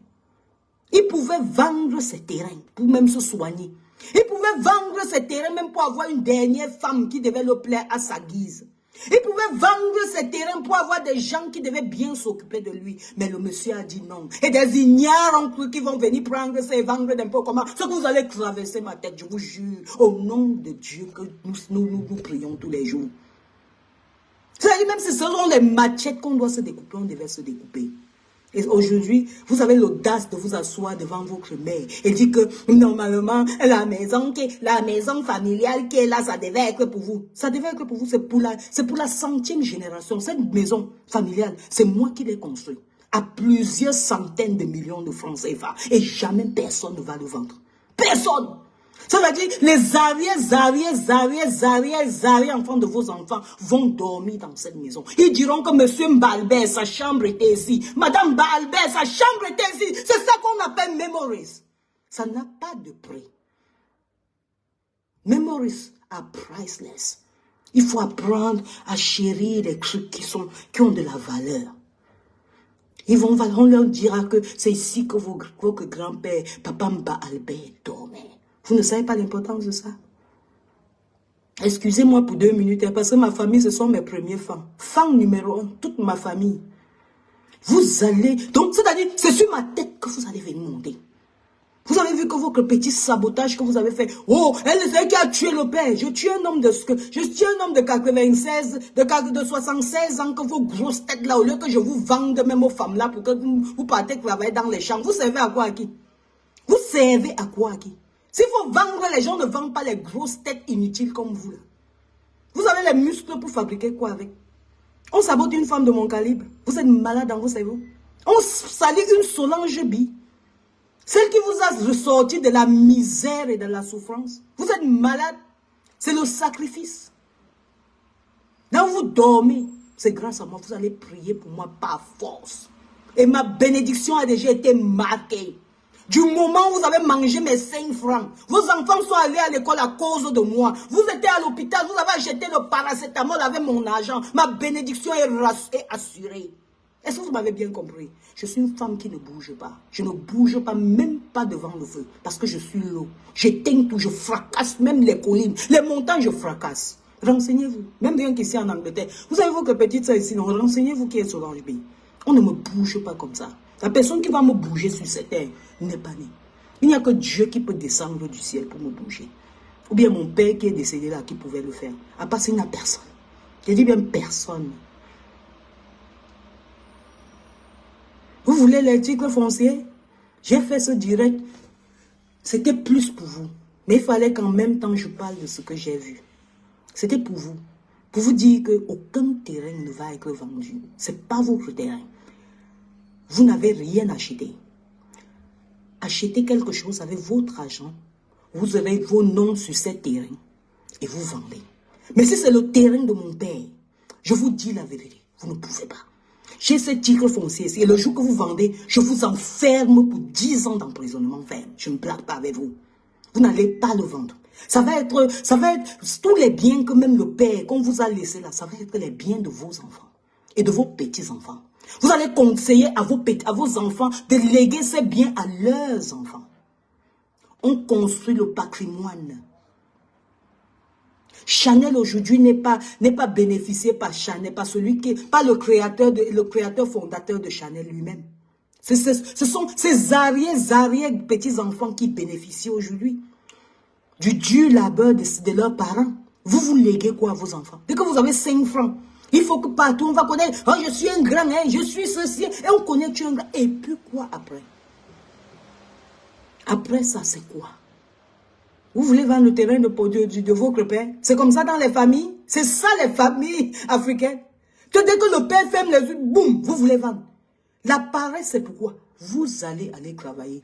Il pouvait vendre ses terrains pour même se soigner. Il pouvait vendre ses terrains même pour avoir une dernière femme qui devait le plaire à sa guise. Il pouvait vendre ses terrains pour avoir des gens qui devaient bien s'occuper de lui. Mais le monsieur a dit non. Et des ignares qui vont venir prendre ça et vendre d'un peu comment. Ce que vous allez traverser ma tête, je vous jure, au nom de Dieu que nous prions tous les jours. C'est-à-dire même si ce sont les machettes qu'on doit se découper, on devait se découper. Et aujourd'hui, vous avez l'audace de vous asseoir devant votre mère et dire que normalement, la maison familiale qui est là, ça devait être pour vous. Ça devait être pour vous, c'est pour la 100e génération. Cette maison familiale, c'est moi qui l'ai construite. À plusieurs centaines de millions de francs CFA. Et jamais personne ne va le vendre. Personne! Ça veut dire les arrière enfants de vos enfants vont dormir dans cette maison. Ils diront que monsieur Mbalbert, sa chambre était ici. Madame Mbalbert, sa chambre était ici. C'est ça qu'on appelle memories. Ça n'a pas de prix. Memories are priceless. Il faut apprendre à chérir les trucs qui ont de la valeur. On leur dira que c'est ici que votre grand-père, papa Mbalbert, dormait. Vous ne savez pas l'importance de ça. Excusez-moi pour 2 minutes, parce que ma famille, ce sont mes premiers fans. Fan numéro 1, toute ma famille. Vous allez, donc c'est-à-dire, c'est sur ma tête que vous allez venir monter. Vous avez vu que votre petit sabotage que vous avez fait. Oh, elle c'est qui a tué le père. Je tue un homme de 96, de 76 ans que vos grosses têtes là, au lieu que je vous vende même aux femmes là pour que vous partez travailler dans les champs. Vous servez à quoi à qui? Vous servez à quoi à qui? S'il faut vendre, les gens ne vendent pas les grosses têtes inutiles comme vous là. Vous avez les muscles pour fabriquer quoi avec? On sabote une femme de mon calibre. Vous êtes malade dans vos cerveaux. On salit une Solange Bi. Celle qui vous a ressorti de la misère et de la souffrance. Vous êtes malade. C'est le sacrifice. Quand vous dormez, c'est grâce à moi. Vous allez prier pour moi par force. Et ma bénédiction a déjà été marquée. Du moment où vous avez mangé mes 5 francs, vos enfants sont allés à l'école à cause de moi. Vous étiez à l'hôpital, vous avez acheté le paracétamol avec mon argent. Ma bénédiction est assurée. Est-ce que vous m'avez bien compris? Je suis une femme qui ne bouge pas. Je ne bouge pas, même pas devant le feu. Parce que je suis l'eau. J'éteins tout, je fracasse même les collines. Les montagnes, je fracasse. Renseignez-vous. Même bien qu'ici en Angleterre. Vous avez votre petite soeur ici, non? Renseignez-vous qui est Solange Bi. On ne me bouge pas comme ça. La personne qui va me bouger sur cette terre n'est pas née. Il n'y a que Dieu qui peut descendre du ciel pour me bouger. Ou bien mon père qui est décédé là, qui pouvait le faire. À part ça, il n'y a personne. Je dis bien personne. Vous voulez les titres fonciers? J'ai fait ce direct. C'était plus pour vous. Mais il fallait qu'en même temps je parle de ce que j'ai vu. C'était pour vous. Pour vous dire qu'aucun terrain ne va être vendu. Ce n'est pas votre terrain. Vous n'avez rien acheté. Achetez quelque chose avec votre argent. Vous aurez vos noms sur ces terrains. Et vous vendez. Mais si c'est le terrain de mon père, je vous dis la vérité. Vous ne pouvez pas. J'ai ce titre foncier ici. Et le jour que vous vendez, je vous enferme pour 10 ans d'emprisonnement ferme. Je ne blague pas avec vous. Vous n'allez pas le vendre. Ça va être tous les biens que même le père, qu'on vous a laissé là, ça va être les biens de vos enfants et de vos petits-enfants. Vous allez conseiller à vos enfants de léguer ces biens à leurs enfants. On construit le patrimoine. Chanel aujourd'hui n'est pas bénéficié par Chanel, par le créateur fondateur de Chanel lui-même. Ce sont ces arrière petits-enfants qui bénéficient aujourd'hui du dur labeur de leurs parents. Vous léguez quoi à vos enfants? Dès que vous avez 5 francs, il faut que partout on va connaître, oh, je suis un grand, hein, je suis ceci, et on connaît tu es un grand. Et puis quoi après? Après ça, c'est quoi? Vous voulez vendre le terrain de votre père? C'est comme ça dans les familles? C'est ça les familles africaines. Que dès que le père ferme les yeux, boum, vous voulez vendre. La paresse, c'est pourquoi? Vous allez travailler.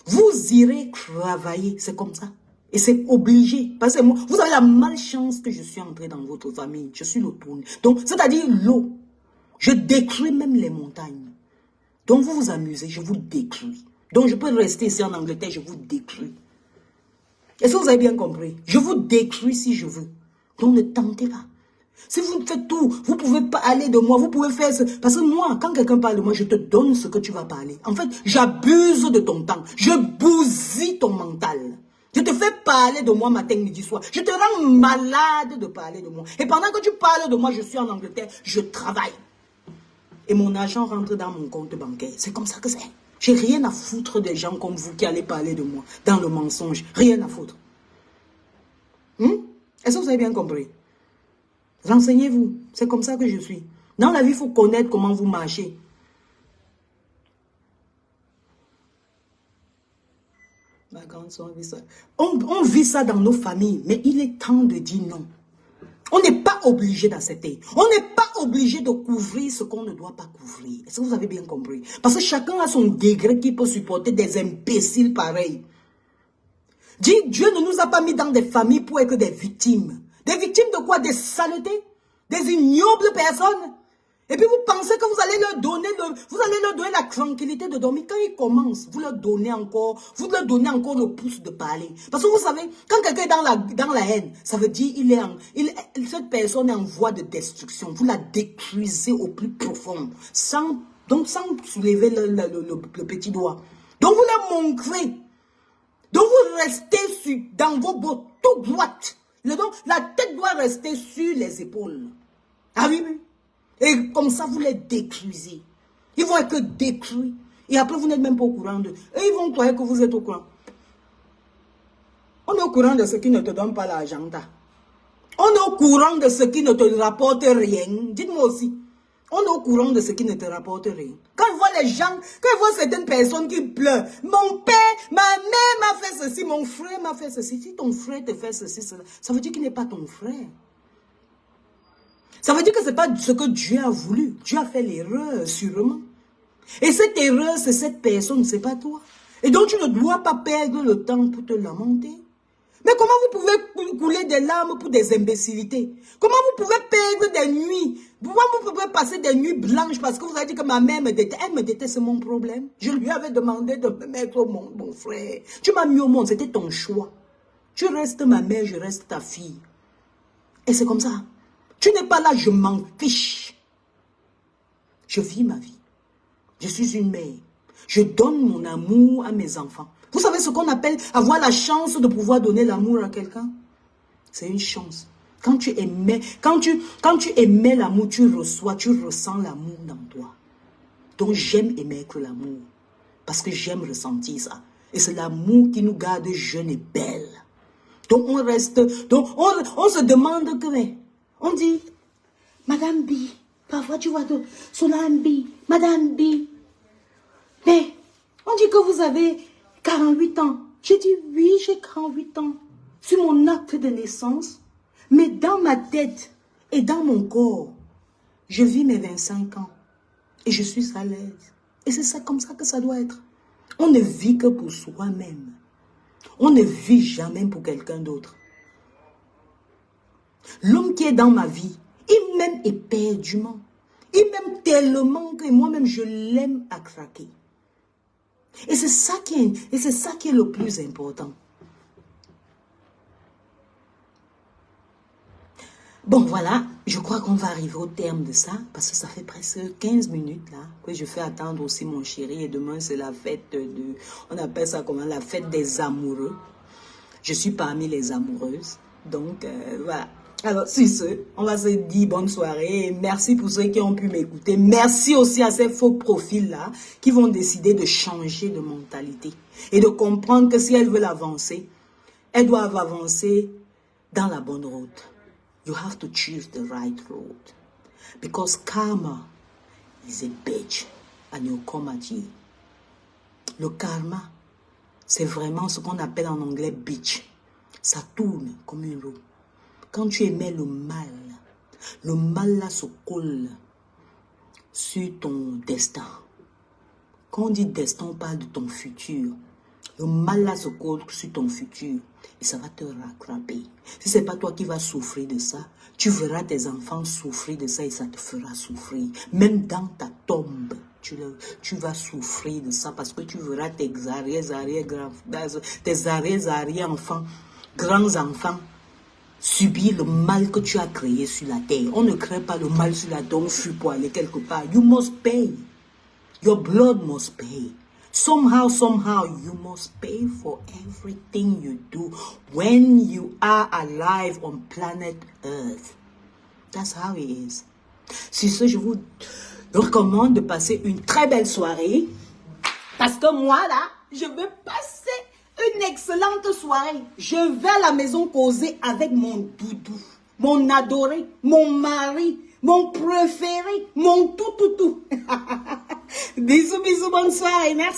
Vous irez travailler, c'est comme ça. Et c'est obligé. Parce que moi, vous avez la malchance que je suis entré dans votre famille. Je suis le tourné. Donc, c'est-à-dire l'eau. Je détruis même les montagnes. Donc, vous vous amusez, je vous détruis. Donc, je peux rester ici en Angleterre, je vous détruis. Est-ce que vous avez bien compris? Je vous détruis si je veux. Donc, ne tentez pas. Si vous faites tout, vous ne pouvez pas aller de moi, vous pouvez faire ce... Parce que moi, quand quelqu'un parle de moi, je te donne ce que tu vas parler. En fait, j'abuse de ton temps. Je bousille ton mental. Je te fais parler de moi matin, midi, soir. Je te rends malade de parler de moi. Et pendant que tu parles de moi, je suis en Angleterre, je travaille. Et mon argent rentre dans mon compte bancaire. C'est comme ça que c'est. J'ai rien à foutre des gens comme vous qui allez parler de moi dans le mensonge. Rien à foutre. Est-ce que vous avez bien compris? Renseignez-vous. C'est comme ça que je suis. Dans la vie, il faut connaître comment vous marchez. On vit ça dans nos familles, mais il est temps de dire non. On n'est pas obligé d'accepter. On n'est pas obligé de couvrir ce qu'on ne doit pas couvrir. Est-ce que vous avez bien compris? Parce que chacun a son degré qui peut supporter des imbéciles pareils. Dieu ne nous a pas mis dans des familles pour être des victimes. Des victimes de quoi? Des saletés? Des ignobles personnes? Et puis vous pensez que vous allez leur donner la tranquillité de dormir. Quand ils commencent, vous leur donnez encore le pouce de parler. Parce que vous savez, quand quelqu'un est dans la haine, ça veut dire cette personne est en voie de destruction. Vous la détruisez au plus profond, sans soulever le petit doigt. Donc vous la montrez. Donc vous restez dans vos bottes tout droites. La tête doit rester sur les épaules. Ah oui, oui. Et comme ça, vous les détruisez. Ils vont être détruits. Et après, vous n'êtes même pas au courant d'eux. Et ils vont croire que vous êtes au courant. On est au courant de ce qui ne te donne pas l'argent. On est au courant de ce qui ne te rapporte rien. Dites-moi aussi. On est au courant de ce qui ne te rapporte rien. Quand je vois les gens, quand je vois certaines personnes qui pleurent, mon père, ma mère m'a fait ceci, mon frère m'a fait ceci. Si ton frère te fait ceci, cela, ça veut dire qu'il n'est pas ton frère. Ça veut dire que ce n'est pas ce que Dieu a voulu. Dieu a fait l'erreur, sûrement. Et cette erreur, c'est cette personne, c'est pas toi. Et donc, tu ne dois pas perdre le temps pour te lamenter. Mais comment vous pouvez couler des larmes pour des imbécilités? Comment vous pouvez perdre des nuits? Pourquoi vous pouvez passer des nuits blanches parce que vous avez dit que ma mère me déteste? Elle me déteste, c'est mon problème. Je lui avais demandé de me mettre au monde, mon frère. Tu m'as mis au monde, c'était ton choix. Tu restes ma mère, je reste ta fille. Et c'est comme ça. Tu n'es pas là, je m'en fiche. Je vis ma vie. Je suis une mère. Je donne mon amour à mes enfants. Vous savez ce qu'on appelle avoir la chance de pouvoir donner l'amour à quelqu'un? C'est une chance. Quand tu aimais l'amour, tu reçois, tu ressens l'amour dans toi. Donc j'aime émettre l'amour. Parce que j'aime ressentir ça. Et c'est l'amour qui nous garde jeunes et belles. Donc on reste, donc on se demande que, on dit, Madame B, parfois tu vois de Solan B, Madame B. Mais on dit que vous avez 48 ans. J'ai dit oui, j'ai 48 ans. Sur mon acte de naissance. Mais dans ma tête et dans mon corps, je vis mes 25 ans. Et je suis à l'aise. Et c'est ça comme ça que ça doit être. On ne vit que pour soi-même. On ne vit jamais pour quelqu'un d'autre. L'homme qui est dans ma vie, il m'aime éperdument. Il m'aime tellement que moi-même je l'aime à craquer. Et c'est ça qui est le plus important. Bon, voilà, je crois qu'on va arriver au terme de ça, parce que ça fait presque 15 minutes, là, que je fais attendre aussi mon chéri, et demain, c'est la fête on appelle ça comment, la fête des amoureux. Je suis parmi les amoureuses, donc, voilà. Alors, sur ce, on va se dire bonne soirée, et merci pour ceux qui ont pu m'écouter. Merci aussi à ces faux profils-là, qui vont décider de changer de mentalité, et de comprendre que si elles veulent avancer, elles doivent avancer dans la bonne route. You have to choose the right road. Because karma is a bitch and you'll come at you. Le karma, c'est vraiment ce qu'on appelle en anglais bitch. Ça tourne comme une roue. Quand tu émets le mal là se colle sur ton destin. Quand on dit destin, on parle de ton futur. Le mal là se colle sur ton futur et ça va te rattraper. Si ce n'est pas toi qui vas souffrir de ça, tu verras tes enfants souffrir de ça et ça te fera souffrir. Même dans ta tombe, tu vas souffrir de ça parce que tu verras tes arrière-enfants, grands-enfants, subir le mal que tu as créé sur la terre. On ne crée pas le mal sur la terre, on fuit pour aller quelque part. You must pay. Your blood must pay. Somehow, you must pay for everything you do when you are alive on planet Earth. That's how it is. Sur ce, je vous recommande de passer une très belle soirée. Parce que moi, là, je vais passer une excellente soirée. Je vais à la maison causer avec mon doudou, mon adoré, mon mari, mon préféré, mon tout. Bisous, bonne soirée, merci.